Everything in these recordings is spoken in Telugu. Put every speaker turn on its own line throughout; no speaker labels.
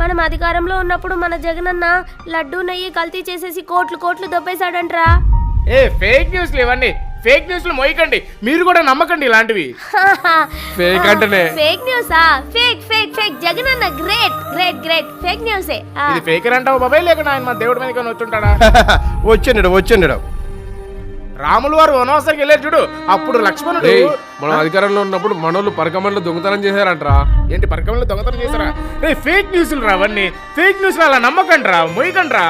మనం అధికారంలో ఉన్నప్పుడు మన జగనన్న లడ్డూ నెయ్యి కల్తీ చేసేసి కోట్లు దొబ్బేశాడంట్రా.
ఫేక్ న్యూస్లు ఇవన్నీ. ఫేక్ న్యూస్లు మోయకండి, మీరు కూడా నమ్మకండి ఇలాంటివి. ఫేక్ అంటేనే
ఫేక్ న్యూసా? Fake fake fake. జగనన్న గ్రేట్ గ్రేట్ గ్రేట్. ఫేక్ న్యూసే.
ఇది ఫేక్ అంటావు బాబాయ్, లేకుండా ఆయన మన దేవుడి మీద వచ్చుంటాడా?
వచ్చాడు
రాములు వారు వనవాసానికి వెళ్ళారు చూడు, అప్పుడు లక్ష్మణుడు
మనం అధికారంలో ఉన్నప్పుడు మనోళ్ళు పరకమల్లో దొంగతనం చేశారంటరా.
ఏంటి పరకంలో దొంగతనం చేశారా? ఫేక్ న్యూస్లు రా అవన్నీ. ఫేక్ న్యూస్లు అలా నమ్మకండి రా, మోయకండి రా.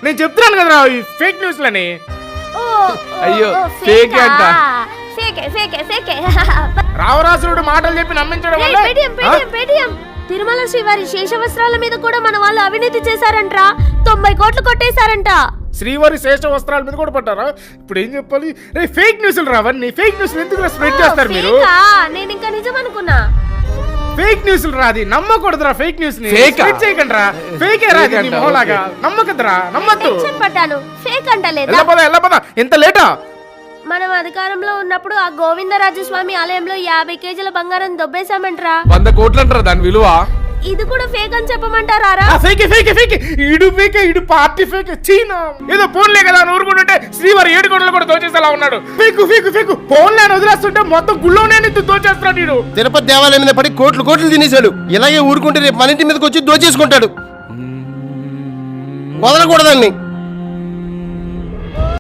నేను చెప్తున్నాను కదరా ఈ ఫేక్ న్యూస్లని.
అయ్యో ఫేక్ అంట.
రావరాసురుడు మాటలు చెప్పి నమ్మించడం వల్ల
తిరుమల శ్రీవారి శేషవస్త్రాల మీద కూడా మన వాళ్ళు అవినీతి చేశారంట్రా. 90 కోట్లు కొట్టేశారంట.
శ్రీవారి శేష వస్త్రాల మీద కూడా పట్టారా? ఇప్పుడు ఏం చెప్పాలి? ఫేక్ న్యూస్లు రా అవన్నీ. ఫేక్ న్యూస్లు ఎందుకు స్ప్రెడ్ చేస్తారు మీరు?
నేను ఇంకా నిజం అనుకున్నా.
ఫేక్ న్యూస్లు రాది, నమ్మకూడదురా ఫేక్ న్యూస్ ని.
ఫేక్
చేయకండి రా, ఫేకే రాది మొహలాగా. నమ్మకద్దురా, నమ్మద్దు.
పడ్డాను ఫేక్ అంటలేదా?
వెళ్ళపదా ఎంత లేటా?
మనం అధికారంలో ఉన్నప్పుడు ఆ గోవిందరాజస్వామి ఆలయంలో 50 కేజీల బంగారం దొబ్బేశామంట్రా.
100 కోట్లు అంటారా దాని విలువ?
ఇది కూడా ఫేక్ అని చెప్పమంటారా?
Fake fake fake. ఇడు ఫేక్, ఇడు పార్టీ ఫేక్. చీనా ఏదో ఫోన్లే కదా ఊరుకుంటుంటే శ్రీవారి 7 కోట్లు కూడా దోచేసేలా ఉన్నాడు. Fake fake fake. ఫోన్లే వదిలేస్తుంటే మొత్తం గుళ్ళోనే దోచేస్తున్నాడు వీడు.
తిరుపతి దేవాలయం మీద పడి కోట్లు తినేశాడు. ఇలాగే ఊరుకుంటే రేపు మన ఇంటి మీదకి వచ్చి దోచేసుకుంటాడు. వదలకూడదండి.